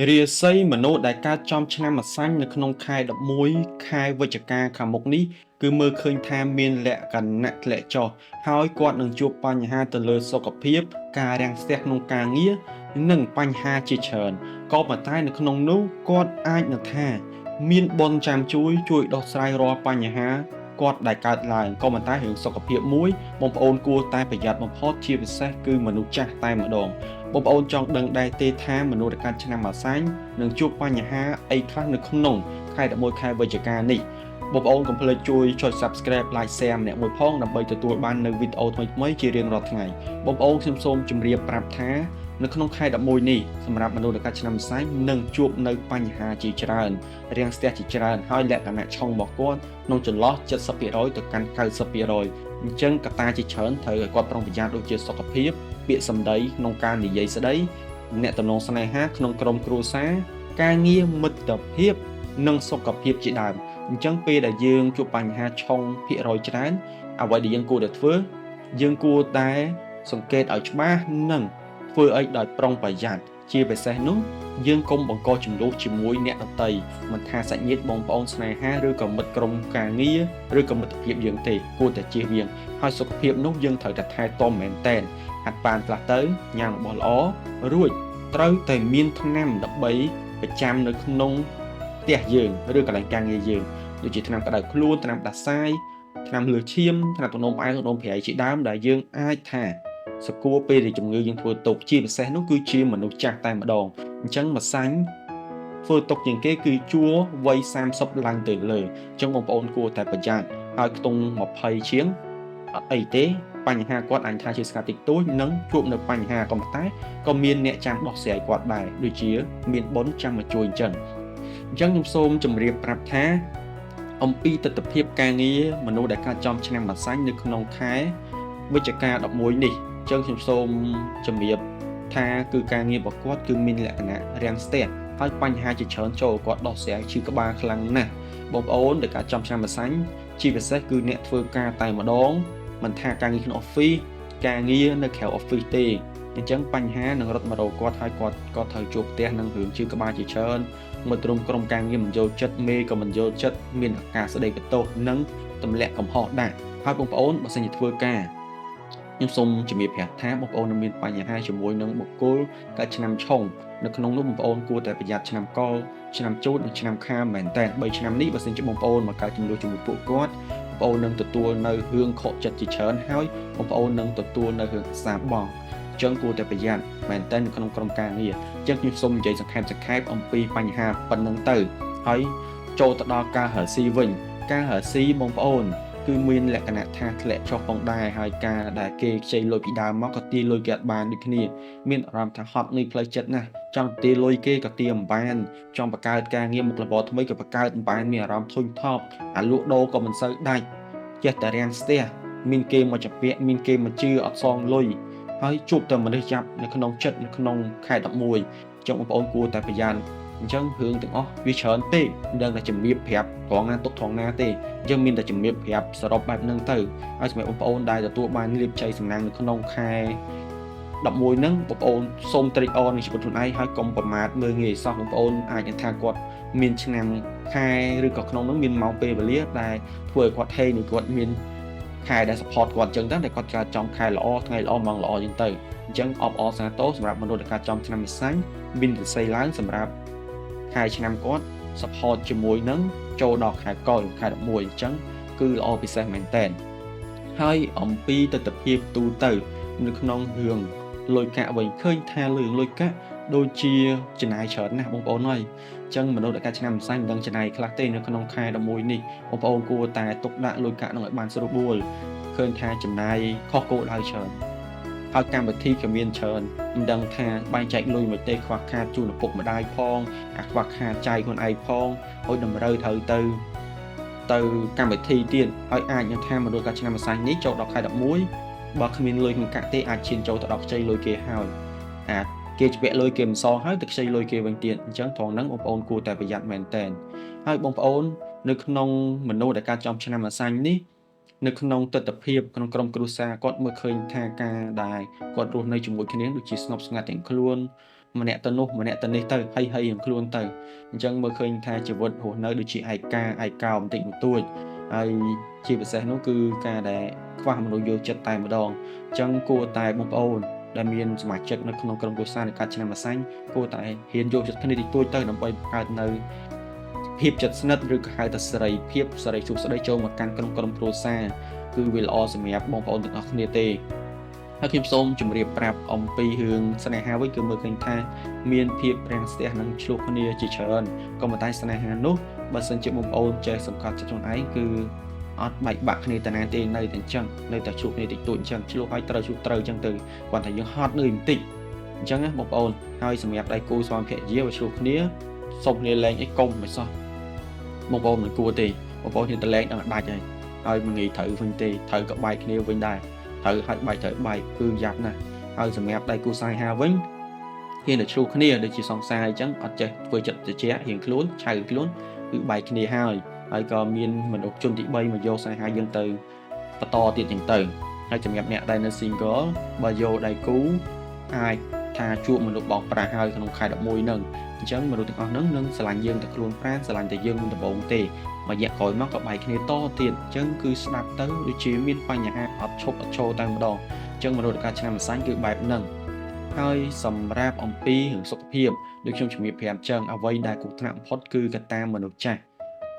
រាសីមនុស្សដែលកើតចំឆ្នាំម្សាញ់នៅក្នុងខែ11ខែវិច្ឆិកាខាងមុខនេះគឺមើលឃើញថាមានលក្ខណៈធ្លាក់ចុះហើយគាត់នឹងជួបបញ្ហាទៅលើសុខភាពការរាំងស្ទះក្នុងការងារនិងបញ្ហាជាច្រើនក៏ប៉ុន្តែនៅក្នុងនោះគាត់អាចនឹងថាមានបុណ្យចាំជួយដោះស្រាយរាល់បញ្ហាគាត់ដែលកើតឡើងក៏ប៉ុន្តែរឿងសុខភាពមួយបងប្អូនគួរតែប្រយ័ត្នបំផុតជាពិសេសគឺមនុស្សចាស់តែម្ដងបងប្អូនចង់ដឹងដែរទេថាមនុស្សដែលកើតឆ្នាំម្សាញ់នឹងជួបបញ្ហាអីខ្លះនៅក្នុងខែ11ខែវិច្ឆិកានេះបងប្អូនកុំភ្លេចជួយចុច Subscribe Like Share ម្នាក់មួយផងដើម្បីទទួលបាននូវវីដេអូថ្មីៗជារៀងរាល់ថ្ងៃបងប្អូនខ្ញុំសូមជម្រាបប្រាប់ថានៅក្នុងខែ11នេះសម្រាប់មនុស្សដែលកើតឆ្នាំម្សាញ់នឹងជួបនៅបញ្ហាជាច្រើនរាំងស្ទះជាច្រើនហើយលក្ខណៈឆុងរបស់គាត់ក្នុងចន្លោះ 70% ទៅកាន់ 90% អញ្ចឹងកត្តាជាច្រើនត្រូវឲ្យគាត់ប្រុងប្រយ័ត្នដូចជាសុខភាពពាក្យសម្ដីក្នុងការនិយាយស្ដីអ្នកទំនងស្នេហាក្នុងក្រុមគ្រួសារការងារមិត្តភាពនិងសុខភាពជាដើមអញ្ចឹងពេលដែលយើងជួបបញ្ហាឆុងភាគរយច្រើនអ្វីដែលយើងគួរតែធ្វើយើងគួរតែសង្កេតឲ្យច្បាស់និងធ្វើអីដោយប្រុងប្រយ័ត្នជាពិសេសនោះយើងកុំបង្កចំនួនជាមួយអ្នកដទៃមិនថាសាច់ញាតិបងប្អូនស្នេហាឬក៏មិត្តក្រុមការងារឬក៏មិត្តភាពយើងទេគួរតែជៀសវាងហើយសុខភាពនោះយើងត្រូវតែថែទាំមែនតែនហាត់បានខ្លះទៅញ៉ាំរបស់ល្អរួចត្រូវតែមានថ្នាំដើម្បីប្រចាំនៅក្នុងផ្ទះយើងឬកន្លែងការងារយើងដូចជាថ្នាំក្តៅខ្លួនថ្នាំដាសាយថ្នាំលើឈាមថ្នាំទំនោរផ្អែមទំនោរប្រៃជាដើមដែលយើងអាចថាសកួរពេលដែលជំងឺយើងធ្វើទុកជាពិសេសនោះគឺជាមនុស្សចាស់តែម្ដងអញ្ចឹងម្សាញ់ធ្វើទុកជាងគេគឺជួរវ័យ30ឡើងទៅលើអញ្ចឹងបងប្អូនគួរតែប្រយ័ត្នហើយខ្ទង់20ជាងអត់អីទេបញ្ហាគាត់អាចថាជាស្កាត់តិចតួចនិងជួបនៅបញ្ហាក៏ប៉ុន្តែក៏មានអ្នកចាំដោះស្រាយគាត់ដែរដូចជាមានបុណ្យចាំមកជួយអញ្ចឹងខ្ញុំសូមជម្រាបប្រាប់ថាអំពីទស្សនវិជ្ជាការងារមនុស្សដែលកើតចំឆ្នាំម្សាញ់នៅក្នុងខែវិច្ឆិកា11នេះខ្ញុំសូមជម្រាបថាគឺការងាររបស់គាត់គឺមានលក្ខណៈរាំងស្ទះហើយបញ្ហាជាច្រើនចូលគាត់ដោះស្រាយឈឺក្បាលខ្លាំងណាស់បងប្អូនដែលកើតចំឆ្នាំម្សាញ់ជាពិសេសគឺអ្នកធ្វើការតែម្ដងមិនថាការងារក្នុង office ការងារនៅក្រៅ office ទេអញ្ចឹងបញ្ហានឹងរត់មករកគាត់ហើយគាត់ក៏ត្រូវជួបផ្ទះនឹងរឿងឈឺក្បាលជាច្រើនមកត្រឹមក្រុមការងារមិនយល់ចិត្តមេក៏មិនយល់ចិត្តមានការស្ដីបន្ទោសនិងទម្លាក់កំហុសដែរហើយបងប្អូនបើសិនជាធ្វើការខ្ញុំសូមជំរាបប្រាប់ថាបងប្អូននឹងមានបញ្ហាជាមួយនឹងបុគ្គលកើតឆ្នាំឆុងនៅក្នុងនោះបងប្អូនគួរតែប្រយ័ត្នឆ្នាំកលឆ្នាំជូតនិងឆ្នាំខាលមែនតើ3ឆ្នាំនេះបើសិនជាបងប្អូនមកកើតចំនួនជាមួយពួកគាត់បងប្អូននឹងទទួលនៅរឿងខកចិត្តជាច្រើនហើយបងប្អូននឹងទទួលនៅរឿងសាបង់អញ្ចឹងគួរតែប្រយ័ត្នមែនតើនៅក្នុងក្រុមការងារអញ្ចឹងខ្ញុំសូមនិយាយសង្ខេបអំពីបញ្ហាប៉ុណ្្នឹងទៅហើយចូលទៅដល់ការរកស៊ីវិញការរកស៊ីបងប្អូនគឺមានលក្ខណៈថាធ្លាក់ចុះផងដែរហើយការដែលគេខ្ចីលុយពីដើមមកក៏ទាយលុយគេអត់បានដូចគ្នាមានអារម្មណ៍ថាហត់នឿយផ្លូវចិត្តណាស់ចង់ទាយលុយគេក៏ទាយមិនបានចង់បង្កើតការងារមុខរបរថ្មីក៏បង្កើតមិនបានមានអារម្មណ៍ធុញថប់អាលក់ដូរក៏មិនសូវដាច់ចេះតែរាំងស្ទះមានគេមកចាប់ពាក់មានគេមកជឿអត់សងលុយហើយជួបតែមនុស្សចាប់នៅក្នុងចិត្តនៅក្នុងខែ11ចង់បងប្អូនគួរតែប្រយ័ត្នអញ្ចឹងរឿងទាំងអស់វាច្រើនពេកមិនដឹងតែជំរាបប្រាប់ត្រង់ណាទុកត្រង់ណាទេអញ្ចឹងមានតែជំរាបប្រាប់សរុបបែបហ្នឹងទៅហើយសម្រាប់បងប្អូនដែលទទួលបានលាភជ័យសំណាងនៅក្នុងខែ11ហ្នឹងបងប្អូនសូមត្រេកអរនឹងជីវិតខ្លួនឯងហើយកុំប្រមាថមើលងាយសោះបងប្អូនអាចនឹងថាគាត់មានឆ្នាំខែឬក៏ក្នុងហ្នឹងមានម៉ោងពេលវេលាដែលធ្វើឲ្យគាត់ហេនិងគាត់មានខែដែល support គាត់អញ្ចឹងទៅតែគាត់កើតចំខែល្អថ្ងៃល្អម៉ោងល្អអញ្ចឹងទៅអញ្ចឹងអបអរសាទរសម្រាប់មនុស្សដែលកើតចំឆ្នាំម្សាញ់មានរស័យឡើងសម្រាប់ខែឆ្នាំគាត់ support ជាមួយនឹងចូលដល់ខែកុរខែ11អញ្ចឹងគឺល្អពិសេសមែនតើហើយអំពីទស្សនវិជ្ជាទូទៅនៅក្នុងរឿងលុយកាក់វិញឃើញថារឿងលុយកាក់ដូចជាចំណាយច្រើនណាស់បងប្អូនហើយអញ្ចឹងមនុស្សដែលកើតឆ្នាំម្សាញ់មិនដឹងចំណាយខ្លះទេនៅក្នុងខែ11នេះបងប្អូនគួរតែទុកដាក់លុយកាក់នឹងឲ្យបានស្រួលបួលឃើញថាចំណាយខុសគោលដៅច្រើនហើយកម្មវិធីក៏មានច្រើនមិនដឹងថាបែងចែកលុយមកទេខ្វះខាតជូនឪពុកម្ដាយផងអាខ្វះខាតចាយខ្លួនឯងផងហើយតម្រូវត្រូវទៅកម្មវិធីទៀតហើយអាចនឹងថាមនុស្សកាលឆ្នាំម្សាញ់នេះចូលដល់ខែ11បើគ្មានលុយក្នុងកាក់ទេអាចឈានចូលទៅដល់ខ្ចីលុយគេហើយគេជពាក់លុយគេមិនសងហើយទៅខ្ចីលុយគេវិញទៀតអញ្ចឹងត្រង់ហ្នឹងបងប្អូនគួរតែប្រយ័ត្នមែនតើហើយបងប្អូននៅក្នុងមនុស្សដែលកើតចំឆ្នាំម្សាញ់នេះនៅក្នុងទស្សនវិជ្ជាក្នុងក្រុមគ្រួសារគាត់មើលឃើញថាការដែលគាត់រស់នៅជាមួយគ្នាដូចជាស្ងប់ស្ងាត់ទាំងខ្លួន ម្នាក់ទៅនោះម្នាក់ទៅនេះទៅហើយខ្លួនទៅអញ្ចឹងមើលឃើញថាជីវិតរស់នៅដូចជាឯកោបន្តិចបន្តួចហើយជាពិសេសនោះគឺការដែលខ្វះមនុស្សយល់ចិត្តតែម្ដងអញ្ចឹងគួរតែបងប្អូនដែលមានសមាជិកនៅក្នុងក្រុមគ្រួសារនៃការឆ្នាំម្សាញ់គួរតែហ៊ានយកចិត្តគ្នាតិចតួចទៅដើម្បីបង្កើតនៅភាពជិតស្និទ្ធឬក៏ហៅថាសេរីភាពសេរីសុខស្ដីចូលមកកាន់ក្រុមគ្រួសារគឺវាល្អសម្រាប់បងប្អូនទាំងអស់គ្នាទេហើយខ្ញុំសូមជម្រាបប្រាប់អំពីរឿងស្នេហាវិញគឺមើលឃើញថាមានភាពរាំងស្ទះនិងឆ្លោះគ្នាជាច្រើនក៏ប៉ុន្តែស្នេហានោះបើសិនជាបងប្អូនចេះសង្កត់ចិត្តខ្លួនឯងគឺអត់បែកបាក់គ្នាទៅណាទេនៅតែអញ្ចឹងនៅតែឆ្លោះគ្នាតិចតួចអញ្ចឹងឆ្លោះឲ្យត្រូវអញ្ចឹងទៅគាត់ថាយើងហត់នឿយបន្តិចអញ្ចឹងណាបងប្អូនហើយសម្រាប់ដៃគូស្វាមីភរិយាបើឆ្លោះគ្នាសុំគ្នាលេងអីកុំមិនសោះបងប្អូនមិនគួរទេបងប្អូនហ៊ានទៅលេងដល់ដាច់ហើយមិនងាយត្រូវវិញទេត្រូវក៏បែកគ្នាវិញដែរត្រូវហាច់បែកត្រូវបែកគឺយ៉ាប់ណាស់ហើយសម្រាប់ដៃគូស្នេហាវិញហ៊ានតែឆ្លោះគ្នាដូចជាសង្សារអញ្ចឹងអត់ចេះធ្វើចិត្តត្រជាក់រៀងខ្លួនឆៅខ្លួនគឺបែកគ្នាហើយក៏មានមនុស្សជនទី3មកយកស្នេហាយើងទៅបន្តទៀតចឹងទៅហើយសម្រាប់អ្នកដែលនៅ single បើយកដៃគូអាចថាជួបមនុស្សបងប្រាស់ហើយក្នុងខែ11ហ្នឹងអញ្ចឹងមនុស្សទាំងអស់ហ្នឹងនឹងស្រឡាញ់យើងតែខ្លួនប្រាណស្រឡាញ់តែយើងមិនដំបងទេមួយរយៈក្រោយមកក៏បែកគ្នាតទៀតអញ្ចឹងគឺស្ដាប់ទៅដូចជាមានបញ្ហាអត់ឈប់អត់ឈរតែម្ដងអញ្ចឹងមនុស្សដែលការឆ្នាំម្សាញ់គឺបែបហ្នឹងហើយសម្រាប់អំពីរឿងសុខភាពដូចខ្ញុំជំរាបប្រាប់អញ្ចឹងអ្វីដែលគ្រោះថ្នាក់បំផុតគឺកត្តាមនុស្សចាស់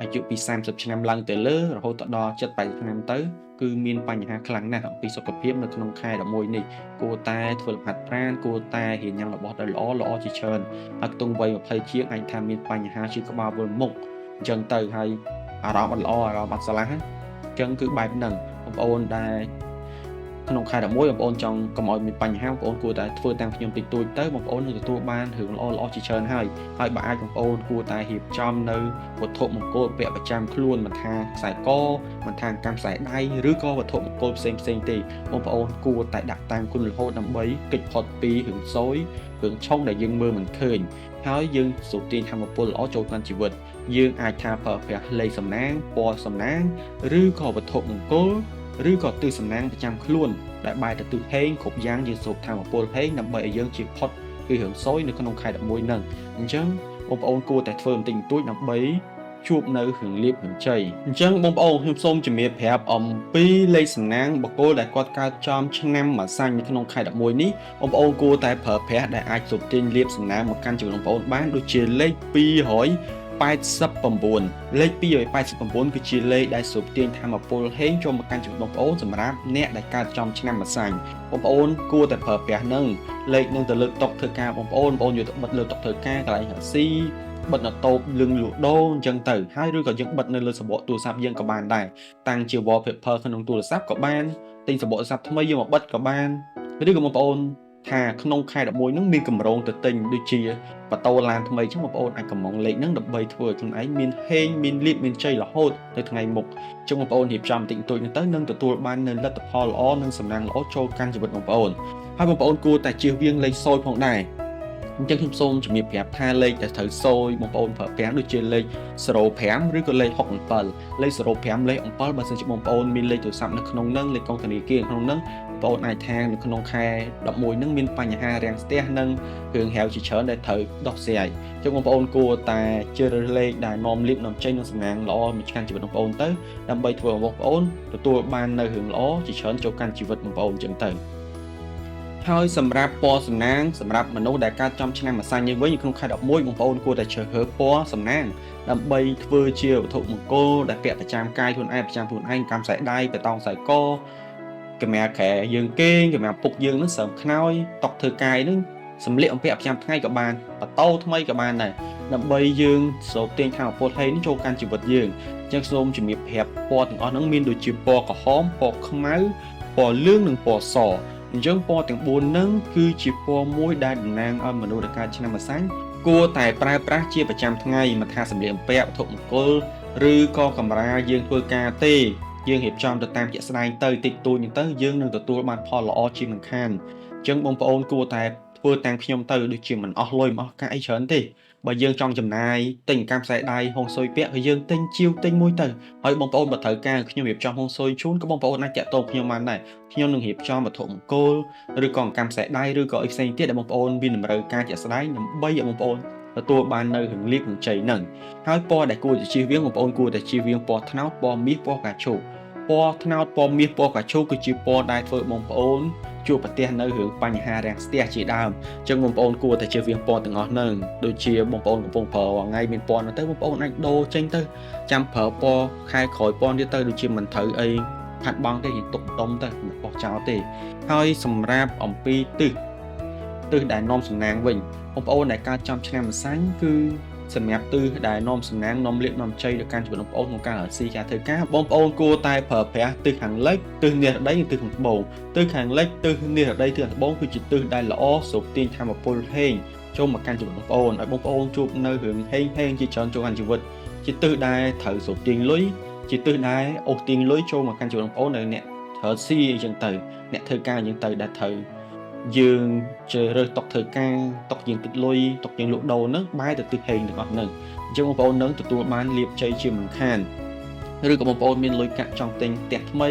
អាយុពី30ឆ្នាំឡើងទៅលើរហូតដល់70-80ឆ្នាំទៅគឺមានបញ្ហាខ្លាំងណាស់អំពីសុខភាពនៅក្នុងខែ11នេះគួរតែធ្វើលំហាត់ប្រាណគួរតែរៀនញ៉ាំរបស់ដែលល្អជាច្រើនហើយខ្ទង់វ័យ20ជាងអាចថាមានបញ្ហាឈឺក្បាលវិលមុខអញ្ចឹងទៅហើយអារម្មណ៍អត់ល្អអារម្មណ៍អត់ស្រឡះអញ្ចឹងគឺបែបហ្នឹងបងប្អូនដែលក្នុងខែ11បងប្អូនចង់កុំឲ្យមានបញ្ហាបងប្អូនគួរតែធ្វើតាមខ្ញុំតិចតួចទៅបងប្អូននឹងទទួលបានរឿងល្អជាច្រើនហើយបើអាចបងប្អូនគួរតែរៀបចំនៅវត្ថុមង្គលពាក់ប្រចាំខ្លួនមិនថាខ្សែកមិនថាកាន់ខ្សែដៃឬក៏វត្ថុមង្គលផ្សេងទេបងប្អូនគួរតែដាក់តាមគុណរហូតដើម្បីគេចផុតពីរឿងសោយរឿងឆុងដែលយើងមើលមិនឃើញហើយយើងសូមទាញធម៌ពលល្អចូលកាន់ជីវិតយើងអាចថាប្រើប្រាស់លេខសំណាងពណ៌សំណាងឬក៏វត្ថុមង្គលឬក៏ទិសសំណាងប្រចាំខ្លួនដែលបែរទៅទិសហេងគ្រប់យ៉ាងយើងសូមធម៌ពលហេងដើម្បីឲ្យយើងជៀសផុតពីរឿងសោយនៅក្នុងខែ11ហ្នឹងអញ្ចឹងបងប្អូនគួរតែធ្វើបន្តិចបន្តួចដើម្បីជួបនៅរឿងលៀបរឿងជ័យអញ្ចឹងបងប្អូនខ្ញុំសូមជំរាបប្រាប់អំពីលេខសំណាងបុគ្គលដែលគាត់កើតចំឆ្នាំម្សាញ់នៅក្នុងខែ11នេះបងប្អូនគួរតែប្រើប្រាស់ដែលអាចសូមទាញលៀបសំណាងមកកាន់ជីវិតបងប្អូនបានដូចជាលេខ289លេខ289គឺជាលេខដែលសូមទាញធម៌ពលហេងចូលមកកាន់ជីវិតបងប្អូនសម្រាប់អ្នកដែលកើតចំឆ្នាំម្សាញ់បងប្អូនគួរតែប្រើប្រាស់នឹងលេខនឹងទៅលើតុធ្វើការបងប្អូនយកទៅបិទលើតុធ្វើការកន្លែងរកស៊ីបិទនៅតូបលឹងលក់ដូរអញ្ចឹងទៅហើយឬក៏យើងបិទនៅលើសំបកទូរស័ព្ទយើងក៏បានដែរតាំងជា wallpaper ក្នុងទូរស័ព្ទក៏បានទិញសំបកទូរស័ព្ទថ្មីយកមកបិទក៏បានឬក៏បងប្អូនថាក្នុងខែ11ហ្នឹងមានកម្រងទៅទិញដូចជាម៉ូតូឡានថ្មីអញ្ចឹងបងប្អូនអាចកំងលេខហ្នឹងដើម្បីធ្វើឲ្យខ្លួនឯងមានហេងមានលៀបមានជ័យរហូតទៅថ្ងៃមុខអញ្ចឹងបងប្អូនរៀបចំបន្តិចបន្តួចទៅនឹងទទួលបាននូវលទ្ធផលល្អនិងសំណាងល្អចូលកាន់ជីវិតបងប្អូនហើយបងប្អូនគួរតែជៀសវាងលេខសោយផងដែរអញ្ចឹងខ្ញុំសូមជំរាបប្រាប់ថាលេខដែលត្រូវសោយបងប្អូនប្រើប្រាស់ដូចជាលេខ05ឬក៏លេខ67លេខ05លេខ7បើសិនជាបងប្អូនមានលេខទូរស័ព្ទនៅក្នុងហ្នឹងលេខកងធនាគារក្នុងហ្នឹងបងប្អូនអាចថានៅក្នុងខែ11ហ្នឹងមានបញ្ហារាំងស្ទះនិងរឿងហៅជាច្រើនដែលត្រូវដោះស្រាយអញ្ចឹងបងប្អូនគួរតែជ្រើសរើសលេខដែលនាំលៀបនាំចេញនិងសំណាងល្អមកកាន់ជីវិតបងប្អូនទៅដើម្បីធ្វើឲ្យបងប្អូនទទួលបាននៅរឿងល្អជាច្រើនចូលកាន់ជីវិតបងប្អូនអញ្ចឹងទៅហើយសម្រាប់ពណ៌សំណាងសម្រាប់មនុស្សដែលកើតចំឆ្នាំម្សាញ់នេះវិញក្នុងខែ11បងប្អូនគួរតែជ្រើសរើសពណ៌សំណាងដើម្បីធ្វើជាវត្ថុមង្គលដែលពាក់ប្រចាំកាយខ្លួនឯងប្រចាំខ្លួនឯងកាន់ខ្សែដៃបេតងខ្សែកកាមេរ៉ាខែយើងគេងកាមេរ៉ាពុកយើងនឹងសើមខ្នើយតុកធ្វើកាយនឹងសម្លៀកបំពាក់ប្រចាំថ្ងៃក៏បានម៉ូតូថ្មីក៏បានដែរដើម្បីយើងសូមទាញថាពលហេងចូលកាន់ជីវិតយើងអញ្ចឹងសូមជំរាបប្រាប់ពណ៌ទាំងអស់ហ្នឹងមានដូចជាពណ៌ក្រហមពណ៌ខ្មៅពណ៌លឿងនិងពណ៌សអញ្ចឹងពណ៌ទាំង4ហ្នឹងគឺជាពណ៌មួយដែលតំណាងឲ្យមនុស្សដែលកើតឆ្នាំម្សាញ់គួរតែប្រើប្រាស់ជាប្រចាំថ្ងៃមិនថាសម្លៀកបំពាក់វត្ថុមង្គលឬក៏កាមេរ៉ាយើងធ្វើការទេយើងរៀបចំទៅតាមជាក់ស្ដែងទៅតិចតួចហ្នឹងទៅយើងនឹងទទួលបានផលល្អជាងមិនខានអញ្ចឹងបងប្អូនគួរតែធ្វើតាមខ្ញុំទៅដូចជាមិនអស់លុយមិនអស់កាក់អីច្រើនទេ បើយើងចង់ចំណាយទិញកម្មផ្សាយដៃហុងស៊ុយពាក់គឺយើងទិញជាវទិញមួយទៅហើយបងប្អូនបើត្រូវការខ្ញុំរៀបចំហុងស៊ុយជូនក៏បងប្អូនអាចតាក់ទងខ្ញុំបានដែរខ្ញុំនឹងរៀបចំវត្ថុមង្គលឬក៏កម្មផ្សាយដៃឬក៏អីផ្សេងទៀតដែលបងប្អូនមានតម្រូវការជាក់ស្ដែងដើម្បីឲ្យបងប្អូនទទួលបាននៅរឿងលាភនឹងជ័យហ្នឹងហើយពណ៌ដែលគួរតែជៀសវាងបងប្អូនគួរតែជៀសវាងពណ៌ត្នោតពណ៌មាសពណ៌កាឈូពណ៌ត្នោតពណ៌មាសពណ៌កាឈូគឺជាពណ៌ដែលធ្វើបងប្អូនជួបប្រទះនៅរឿងបញ្ហារាំងស្ទះជាដើមអញ្ចឹងបងប្អូនគួរតែជៀសវាងពណ៌ទាំងអស់ហ្នឹងដូចជាបងប្អូនកំពុងប្រើថ្ងៃមានពណ៌ហ្នឹងទៅបងប្អូនអាចដូរចេញទៅចាំប្រើពណ៌ខែក្រោយពណ៌ទៀតទៅដូចជាមិនត្រូវអីខាត់បងទេយើងទុកដុំទៅមិនបោះចោលទេហើយសម្រាប់អំពីទិសដែលនាំសំណាងវិញបងប្អូនដែលកើតចំឆ្នាំម្សាញ់គឺសម្រាប់ទិសដែលនាំសំណាងនាំលាភនាំជ័យដល់ការជីវិតបងប្អូនក្នុងការរកស៊ីការធ្វើការបងប្អូនគួរតែប្រើប្រាស់ទិសខាងលិចទិសនិរដីនិងទិសខាងត្បូងទិសខាងលិចទិសនិរដីទិសខាងត្បូងគឺជាទិសដែលល្អស្រូបទាញធម៌ពលហេងចូលមកកាន់ជីវិតបងប្អូនឲ្យបងប្អូនជួបនៅរឿងហេងជាច្រើនចូលកាន់ជីវិតជាទិសដែលត្រូវស្រូបទាញលុយជាទិសដែលអូសទាញលុយចូលមកកាន់ជីវិតបងប្អូនដែលអ្នករកស៊ីអញ្ចឹងទៅអ្នកធ្វើការអញ្ចឹងទៅដែលត្រូវយើងជ្រើសរើសតុកធ្វើការតុកយើងទឹកលុយតុកយើងលក់ដូរហ្នឹងបែរទៅទិសហេងទាំងអស់ហ្នឹងអញ្ចឹងបងប្អូននឹងទទួលបានលាភជ័យជាមិនខានឬក៏បងប្អូនមានលុយកាក់ចង់ទិញផ្ទះថ្មី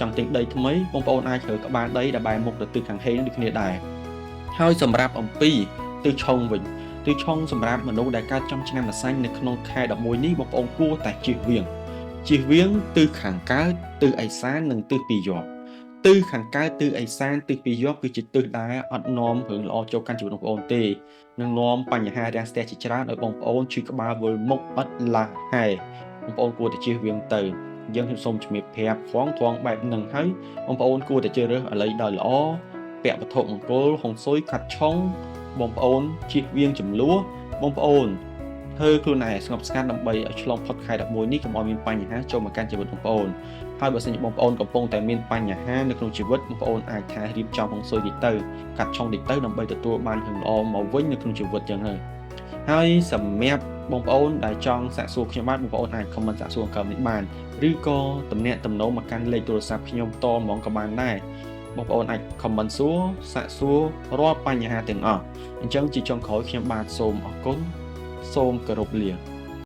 ចង់ទិញដីថ្មីបងប្អូនអាចរើក្បាលដីដែលបែរមុខទៅទិសខាងហេងដូចគ្នាដែរហើយសម្រាប់អំពីទិសឆុងវិញទិសឆុងសម្រាប់មនុស្សដែលកើតចំឆ្នាំម្សាញ់នៅក្នុងខែ11នេះបងប្អូនគួរតែជៀសវាងទិសខាងកើតទិសឦសាននិងទិសពីយប់ទិសខាងកើតទិសឦសានទិសពីយប់គឺជាទិសដែលអត់នាំរឿងល្អចូលកាន់ជីវិតបងប្អូនទេនឹងនាំបញ្ហារាំងស្ទះជាច្រើនឲ្យបងប្អូនឈឺក្បាលវិលមុខអត់ឡាហែបងប្អូនគួរតែជៀសវាងទៅយើងខ្ញុំសូមជំរាបប្រាប់ផងបែបហ្នឹងហើយបងប្អូនគួរតែជ្រើសរើសឥឡូវដល់ល្អពាក់វត្ថុមង្គលហុងស៊ុយកាត់ឆុងបងប្អូនជៀសវាងចំនួនបងប្អូនធ្វើខ្លួនឯងស្ងប់ស្ងាត់ដើម្បីឲ្យឆ្លងផុតខែ11នេះកុំឲ្យមានបញ្ហាចូលមកកាន់ជីវិតបងប្អូនហើយបើសិនជាបងប្អូនកំពុងតែមានបញ្ហានៅក្នុងជីវិតបងប្អូនអាចថារៀបចំហុងស៊ុយតិចទៅកាត់ឆុងតិចទៅដើម្បីទទួលបានរឿងល្អមកវិញនៅក្នុងជីវិតចឹងហើយសម្រាប់បងប្អូនដែលចង់សាកសួរខ្ញុំបានបងប្អូនអាច comment សាកសួរកម្មនេះបានឬក៏ទំនាក់ទំនងមកកាន់លេខទូរស័ព្ទខ្ញុំតហ្មងក៏បានដែរបងប្អូនអាច comment សួរសាកសួររាល់បញ្ហាទាំងអស់អញ្ចឹងជាចុងក្រោយខ្ញុំបាទសូមអរគុណសូមគោរពលា